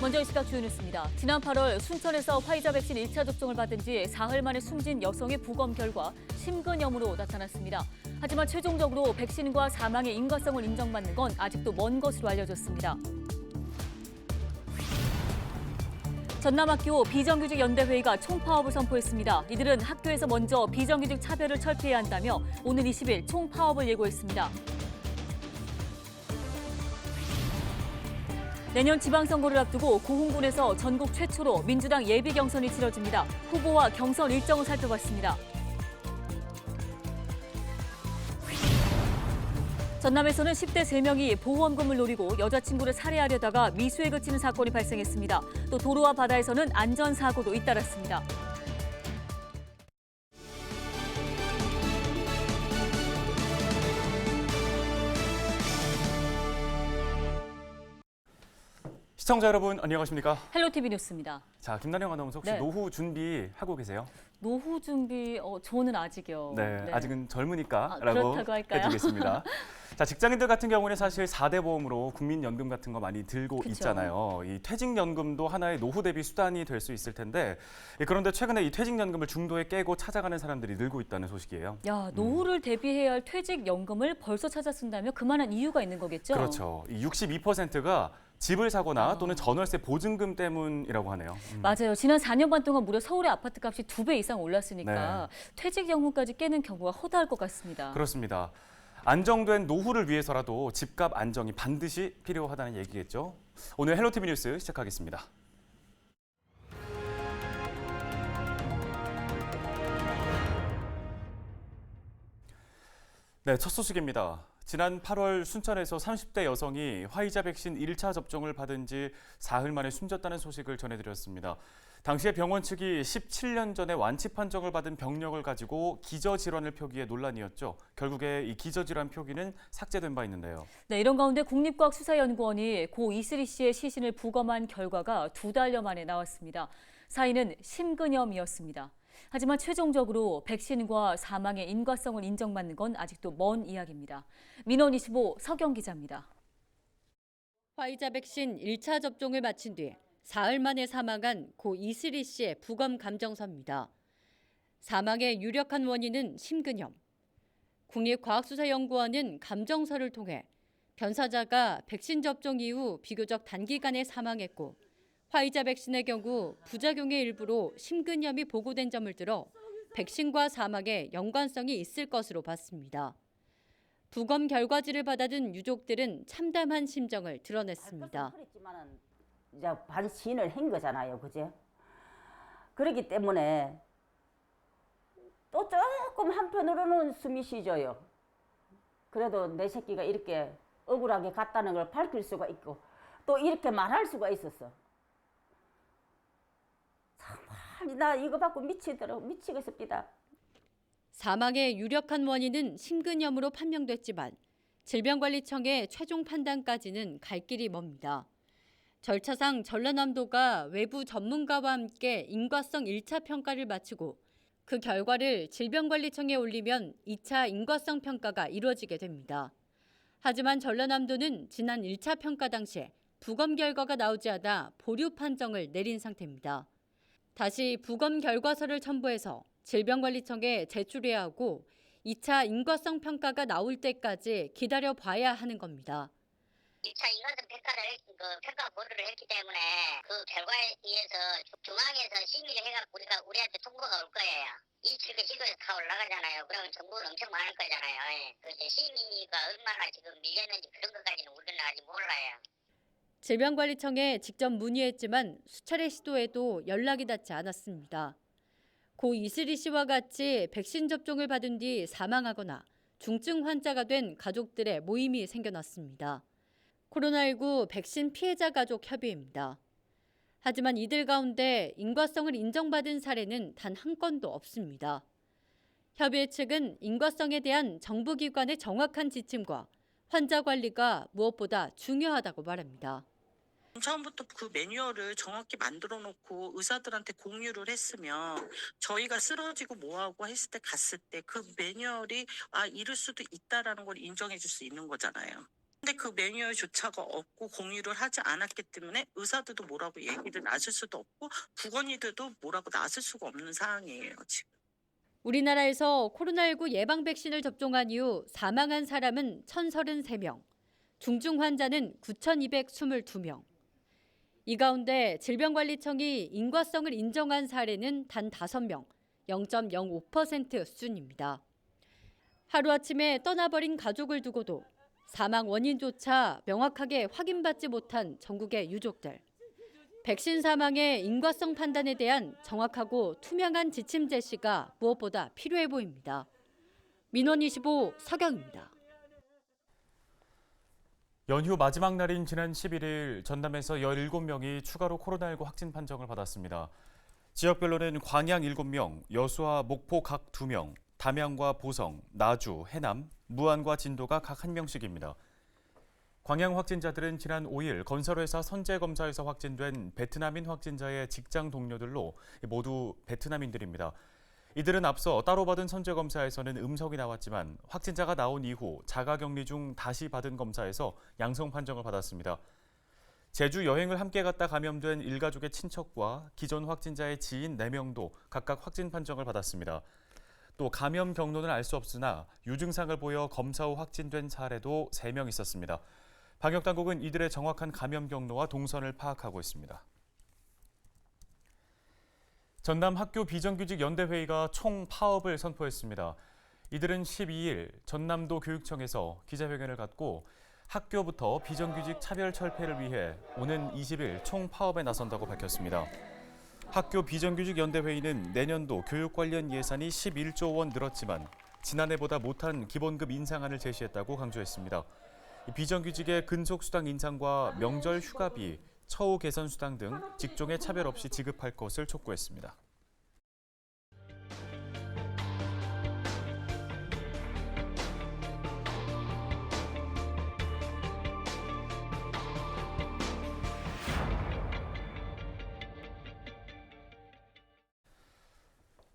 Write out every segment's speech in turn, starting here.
먼저 이 시각 주요 뉴스입니다. 지난 8월 순천에서 화이자 백신 1차 접종을 받은 뒤 사흘 만에 숨진 여성의 부검 결과 심근염으로 나타났습니다. 하지만 최종적으로 백신과 사망의 인과성을 인정받는 건 아직도 먼 것으로 알려졌습니다. 전남학교 비정규직 연대회의가 총파업을 선포했습니다. 이들은 학교에서 먼저 비정규직 차별을 철폐해야 한다며 오는 20일 총파업을 예고했습니다. 내년 지방선거를 앞두고 고흥군에서 전국 최초로 민주당 예비 경선이 치러집니다. 후보와 경선 일정을 살펴봤습니다. 전남에서는 10대 3명이 보험금을 노리고 여자친구를 살해하려다가 미수에 그치는 사건이 발생했습니다. 또 도로와 바다에서는 안전사고도 잇따랐습니다. 시청자 여러분 안녕하십니까? 헬로티비 뉴스입니다. 자, 김나영 아나운서 혹시 네. 노후 준비하고 계세요? 노후 준비, 저는 아직이요. 네, 네. 아직은 젊으니까라고 그렇다고 할까요? 해두겠습니다. 자, 직장인들 같은 경우는 사실 4대 보험으로 국민연금 같은 거 많이 들고 그쵸. 있잖아요. 이 퇴직연금도 하나의 노후 대비 수단이 될 수 있을 텐데 그런데 최근에 이 퇴직연금을 중도에 깨고 찾아가는 사람들이 늘고 있다는 소식이에요. 야, 노후를 대비해야 할 퇴직연금을 벌써 찾아 쓴다면 그만한 이유가 있는 거겠죠? 그렇죠. 이 62%가 집을 사거나 또는 전월세 보증금 때문이라고 하네요. 맞아요. 지난 4년 반 동안 무려 서울의 아파트 값이 2배 이상 올랐으니까 퇴직연금까지 깨는 경우가 허다할 것 같습니다. 그렇습니다. 안정된 노후를 위해서라도 집값 안정이 반드시 필요하다는 얘기겠죠. 오늘 헬로티비 뉴스 시작하겠습니다. 네, 첫 소식입니다. 지난 8월 순천에서 30대 여성이 화이자 백신 1차 접종을 받은 지 사흘 만에 숨졌다는 소식을 전해드렸습니다. 당시에 병원 측이 17년 전에 완치 판정을 받은 병력을 가지고 기저질환을 표기해 논란이었죠. 결국에 이 기저질환 표기는 삭제된 바 있는데요. 네, 이런 가운데 국립과학수사연구원이 고 이슬희 씨의 시신을 부검한 결과가 2달여 만에 나왔습니다. 사인은 심근염이었습니다. 하지만 최종적으로 백신과 사망의 인과성을 인정받는 건 아직도 먼 이야기입니다. 민원25 서경 기자입니다. 화이자 백신 1차 접종을 마친 뒤 사흘 만에 사망한 고 이슬희 씨의 부검 감정서입니다. 사망의 유력한 원인은 심근염. 국립과학수사연구원은 감정서를 통해 변사자가 백신 접종 이후 비교적 단기간에 사망했고 화이자 백신의 경우 부작용의 일부로 심근염이 보고된 점을 들어 백신과 사망에 연관성이 있을 것으로 봤습니다. 부검 결과지를 받아든 유족들은 참담한 심정을 드러냈습니다. 이제 반신을 한 거잖아요, 그죠? 그렇기 때문에 또 조금 한편으로는 숨이 쉬져요. 그래도 내 새끼가 이렇게 억울하게 갔다는 걸 밝힐 수가 있고 또 이렇게 말할 수가 있었어. 정말 나 이거 받고 미치겠습니다. 사망의 유력한 원인은 심근염으로 판명됐지만 질병관리청의 최종 판단까지는 갈 길이 멉니다. 절차상 전라남도가 외부 전문가와 함께 인과성 1차 평가를 마치고 그 결과를 질병관리청에 올리면 2차 인과성 평가가 이루어지게 됩니다. 하지만 전라남도는 지난 1차 평가 당시에 부검 결과가 나오지 않아 보류 판정을 내린 상태입니다. 다시 부검 결과서를 첨부해서 질병관리청에 제출해야 하고 2차 인과성 평가가 나올 때까지 기다려봐야 하는 겁니다. 2차 인과성 평가 보류를 했기 때문에 그 결과에 의해서 중앙에서 심의를 해갖고 우리한테 통보가 올 거예요. 이 측에 시도에서 다 올라가잖아요. 그러면 정보는 엄청 많을 거잖아요. 그 이제 심의가 얼마나 지금 밀렸는지 그런 것까지는 우리는 아직 몰라요. 질병관리청에 직접 문의했지만 수차례 시도해도 연락이 닿지 않았습니다. 고 이슬희 씨와 같이 백신 접종을 받은 뒤 사망하거나 중증 환자가 된 가족들의 모임이 생겨났습니다. 코로나19 백신 피해자 가족 협의회입니다. 하지만 이들 가운데 인과성을 인정받은 사례는 단 한 건도 없습니다. 협의회 측은 인과성에 대한 정부기관의 정확한 지침과 환자 관리가 무엇보다 중요하다고 말합니다. 처음부터 그 매뉴얼을 정확히 만들어 놓고 의사들한테 공유를 했으면 저희가 쓰러지고 뭐하고 했을 때 갔을 때 그 매뉴얼이 이럴 수도 있다라는 걸 인정해 줄 수 있는 거잖아요. 근데 그 매뉴얼조차가 없고 공유를 하지 않았기 때문에 의사들도 뭐라고 얘기를 나설 수도 없고 보건의들도 뭐라고 나설 수가 없는 상황이에요, 지금. 우리나라에서 코로나19 예방 백신을 접종한 이후 사망한 사람은 1,033명, 중증 환자는 9,222명. 이 가운데 질병관리청이 인과성을 인정한 사례는 단 5명, 0.05% 수준입니다. 하루아침에 떠나버린 가족을 두고도 사망 원인조차 명확하게 확인받지 못한 전국의 유족들. 백신 사망의 인과성 판단에 대한 정확하고 투명한 지침 제시가 무엇보다 필요해 보입니다. 민원25 서경입니다. 연휴 마지막 날인 지난 11일 전남에서 17명이 추가로 코로나19 확진 판정을 받았습니다. 지역별로는 광양 7명, 여수와 목포 각 2명, 담양과 보성, 나주, 해남, 무안과 진도가 각 1명씩입니다. 광양 확진자들은 지난 5일 건설회사 선제검사에서 확진된 베트남인 확진자의 직장 동료들로 모두 베트남인들입니다. 이들은 앞서 따로 받은 선제검사에서는 음성이 나왔지만 확진자가 나온 이후 자가격리 중 다시 받은 검사에서 양성 판정을 받았습니다. 제주 여행을 함께 갔다 감염된 일가족의 친척과 기존 확진자의 지인 4명도 각각 확진 판정을 받았습니다. 또 감염 경로는 알 수 없으나 유증상을 보여 검사 후 확진된 사례도 3명 있었습니다. 방역당국은 이들의 정확한 감염 경로와 동선을 파악하고 있습니다. 전남 학교 비정규직 연대회의가 총파업을 선포했습니다. 이들은 12일 전남도 교육청에서 기자회견을 갖고 학교부터 비정규직 차별 철폐를 위해 오는 20일 총파업에 나선다고 밝혔습니다. 학교 비정규직 연대회의는 내년도 교육 관련 예산이 11조 원 늘었지만 지난해보다 못한 기본급 인상안을 제시했다고 강조했습니다. 비정규직의 근속수당 인상과 명절 휴가비, 처우 개선 수당 등 직종에 차별 없이 지급할 것을 촉구했습니다.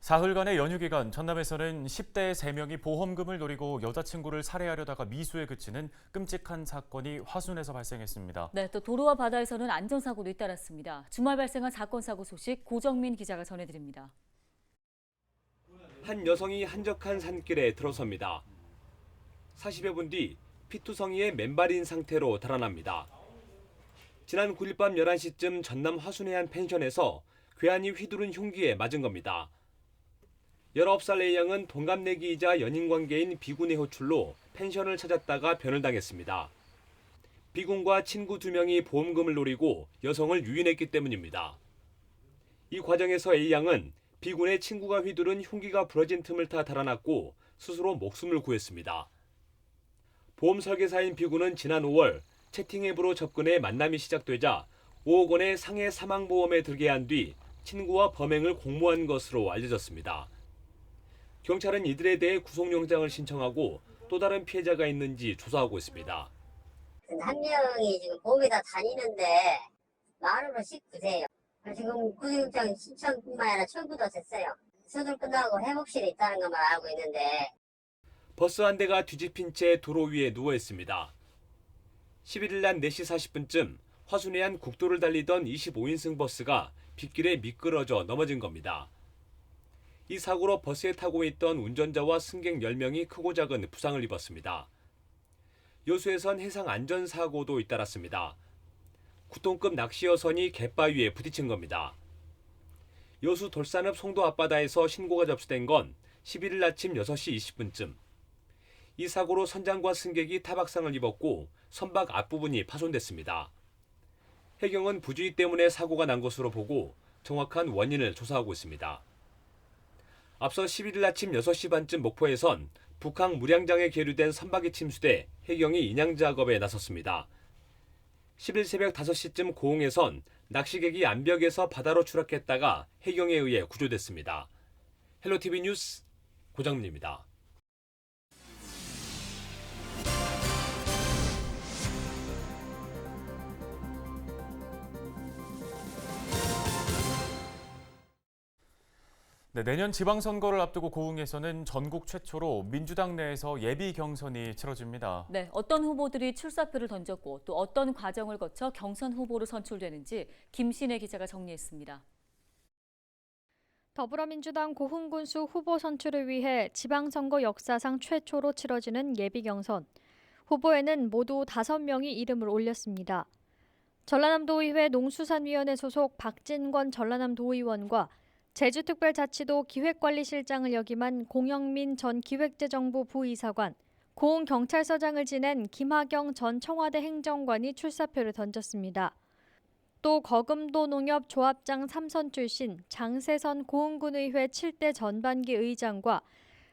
사흘간의 연휴 기간 전남에서는 10대 3명이 보험금을 노리고 여자친구를 살해하려다가 미수에 그치는 끔찍한 사건이 화순에서 발생했습니다. 네, 또 도로와 바다에서는 안전사고도 잇따랐습니다. 주말 발생한 사건 사고 소식 고정민 기자가 전해드립니다. 한 여성이 한적한 산길에 들어섭니다. 40여 분 뒤 피투성이에 맨발인 상태로 달아납니다. 지난 9일 밤 11시쯤 전남 화순의 한 펜션에서 괴한이 휘두른 흉기에 맞은 겁니다. 19살 A양은 동갑내기이자 연인관계인 B군의 호출로 펜션을 찾았다가 변을 당했습니다. B군과 친구 2명이 보험금을 노리고 여성을 유인했기 때문입니다. 이 과정에서 A양은 B군의 친구가 휘두른 흉기가 부러진 틈을 타 달아났고 스스로 목숨을 구했습니다. 보험 설계사인 B군은 지난 5월 채팅 앱으로 접근해 만남이 시작되자 5억 원의 상해 사망보험에 들게 한 뒤 친구와 범행을 공모한 것으로 알려졌습니다. 경찰은 이들에 대해 구속영장을 신청하고 또 다른 피해자가 있는지 조사하고 있습니다. 한 명이 지금 보험에다 다니는데 10,000원씩 주세요. 지금 구속영장 신청뿐만 아니라 청구도 됐어요. 수술 끝나고 회복실에 있다는 것만 알고 있는데. 버스 한 대가 뒤집힌 채 도로 위에 누워 있습니다. 11일 낮 4시 40분쯤 화순의 한 국도를 달리던 25인승 버스가 빗길에 미끄러져 넘어진 겁니다. 이 사고로 버스에 타고 있던 운전자와 승객 10명이 크고 작은 부상을 입었습니다. 여수에선 해상 안전사고도 잇따랐습니다. 9톤급 낚시 여선이 갯바위에 부딪힌 겁니다. 여수 돌산읍 송도 앞바다에서 신고가 접수된 건 11일 아침 6시 20분쯤. 이 사고로 선장과 승객이 타박상을 입었고 선박 앞부분이 파손됐습니다. 해경은 부주의 때문에 사고가 난 것으로 보고 정확한 원인을 조사하고 있습니다. 앞서 11일 아침 6시 반쯤 목포에선 북항 무량장에 계류된 선박이 침수돼 해경이 인양 작업에 나섰습니다. 10일 새벽 5시쯤 고흥에선 낚시객이 암벽에서 바다로 추락했다가 해경에 의해 구조됐습니다. 헬로티비 뉴스 고정민입니다. 네, 내년 지방선거를 앞두고 고흥에서는 전국 최초로 민주당 내에서 예비 경선이 치러집니다. 네, 어떤 후보들이 출사표를 던졌고 또 어떤 과정을 거쳐 경선 후보로 선출되는지 김신혜 기자가 정리했습니다. 더불어민주당 고흥군수 후보 선출을 위해 지방선거 역사상 최초로 치러지는 예비경선. 후보에는 모두 5명이 이름을 올렸습니다. 전라남도의회 농수산위원회 소속 박진권 전라남도의원과 제주특별자치도 기획관리실장을 역임한 공영민 전 기획재정부 부이사관, 고흥경찰서장을 지낸 김하경 전 청와대 행정관이 출사표를 던졌습니다. 또 거금도 농협 조합장 3선 출신 장세선 고흥군의회 7대 전반기 의장과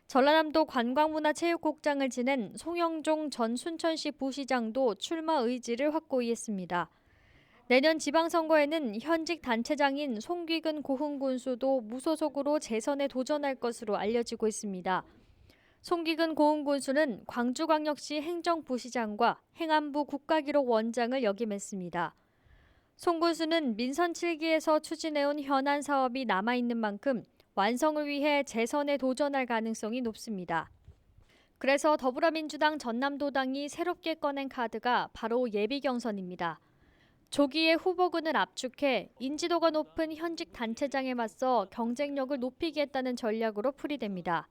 전라남도 관광문화체육국장을 지낸 송영종 전 순천시 부시장도 출마 의지를 확고히 했습니다. 내년 지방선거에는 현직 단체장인 송귀근 고흥군수도 무소속으로 재선에 도전할 것으로 알려지고 있습니다. 송귀근 고흥군수는 광주광역시 행정부시장과 행안부 국가기록원장을 역임했습니다. 송 군수는 민선 7기에서 추진해온 현안 사업이 남아있는 만큼 완성을 위해 재선에 도전할 가능성이 높습니다. 그래서 더불어민주당 전남도당이 새롭게 꺼낸 카드가 바로 예비경선입니다. 조기에 후보군을 압축해 인지도가 높은 현직 단체장에 맞서 경쟁력을 높이겠다는 전략으로 풀이됩니다.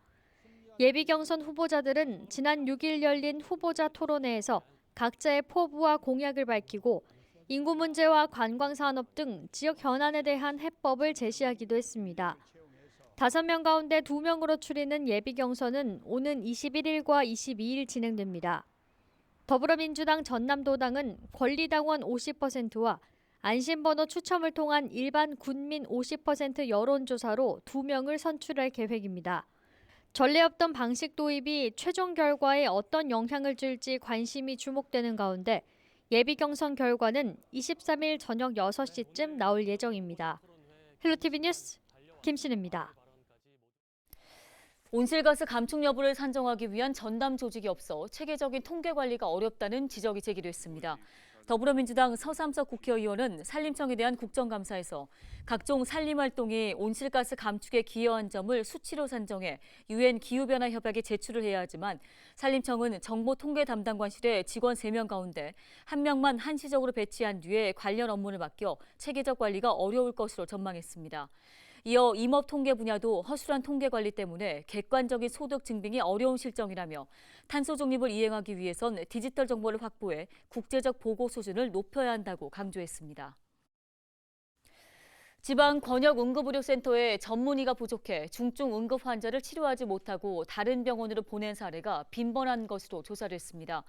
예비경선 후보자들은 지난 6일 열린 후보자 토론회에서 각자의 포부와 공약을 밝히고 인구 문제와 관광산업 등 지역 현안에 대한 해법을 제시하기도 했습니다. 5명 가운데 2명으로 추리는 예비경선은 오는 21일과 22일 진행됩니다. 더불어민주당 전남도당은 권리당원 50%와 안심번호 추첨을 통한 일반 군민 50% 여론조사로 2명을 선출할 계획입니다. 전례 없던 방식 도입이 최종 결과에 어떤 영향을 줄지 관심이 주목되는 가운데 예비경선 결과는 23일 저녁 6시쯤 나올 예정입니다. 헬로티비 뉴스 김신혜입니다. 온실가스 감축 여부를 산정하기 위한 전담 조직이 없어 체계적인 통계 관리가 어렵다는 지적이 제기됐습니다. 더불어민주당 서삼석 국회의원은 산림청에 대한 국정감사에서 각종 산림활동이 온실가스 감축에 기여한 점을 수치로 산정해 UN 기후변화 협약에 제출을 해야 하지만 산림청은 정보통계 담당관실에 직원 3명 가운데 1명만 한시적으로 배치한 뒤에 관련 업무를 맡겨 체계적 관리가 어려울 것으로 전망했습니다. 이어 임업 통계 분야도 허술한 통계 관리 때문에 객관적인 소득 증빙이 어려운 실정이라며 탄소 중립을 이행하기 위해선 디지털 정보를 확보해 국제적 보고 수준을 높여야 한다고 강조했습니다. 지방 권역응급의료센터에 전문의가 부족해 중증 응급 환자를 치료하지 못하고 다른 병원으로 보낸 사례가 빈번한 것으로 조사됐습니다.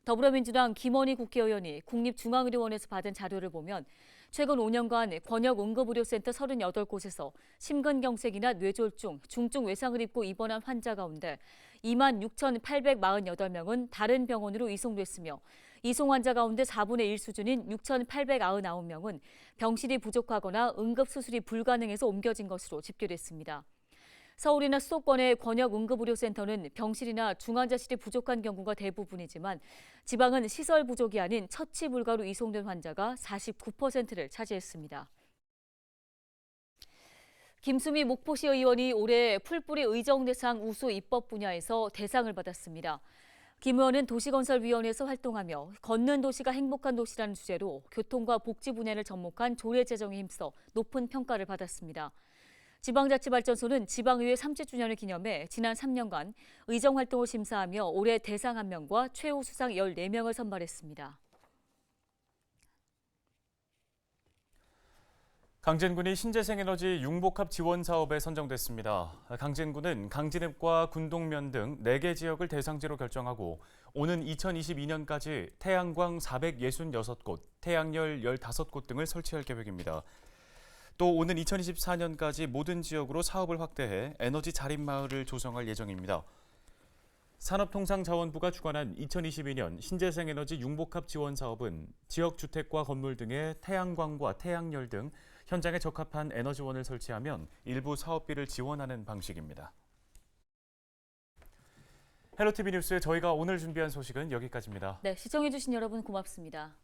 더불어민주당 김원희 국회의원이 국립중앙의료원에서 받은 자료를 보면 최근 5년간 권역응급의료센터 38곳에서 심근경색이나 뇌졸중, 중증 외상을 입고 입원한 환자 가운데 26,848명은 다른 병원으로 이송됐으며 이송 환자 가운데 4분의 1 수준인 6,899명은 병실이 부족하거나 응급수술이 불가능해서 옮겨진 것으로 집계됐습니다. 서울이나 수도권의 권역응급의료센터는 병실이나 중환자실이 부족한 경우가 대부분이지만 지방은 시설 부족이 아닌 처치 불가로 이송된 환자가 49%를 차지했습니다. 김수미 목포시 의원이 올해 풀뿌리 의정대상 우수 입법 분야에서 대상을 받았습니다. 김 의원은 도시건설위원회에서 활동하며 걷는 도시가 행복한 도시라는 주제로 교통과 복지 분야를 접목한 조례 제정에 힘써 높은 평가를 받았습니다. 지방자치발전소는 지방의회 30주년을 기념해 지난 3년간 의정활동을 심사하며 올해 대상 1명과 최우 수상 14명을 선발했습니다. 강진군이 신재생에너지 융복합 지원 사업에 선정됐습니다. 강진군은 강진읍과 군동면 등 4개 지역을 대상지로 결정하고 오는 2022년까지 태양광 466곳, 태양열 15곳 등을 설치할 계획입니다. 또 오는 2024년까지 모든 지역으로 사업을 확대해 에너지 자립마을을 조성할 예정입니다. 산업통상자원부가 주관한 2022년 신재생에너지 융복합 지원 사업은 지역 주택과 건물 등에 태양광과 태양열 등 현장에 적합한 에너지원을 설치하면 일부 사업비를 지원하는 방식입니다. 헬로티비 뉴스에 저희가 오늘 준비한 소식은 여기까지입니다. 네, 시청해주신 여러분 고맙습니다.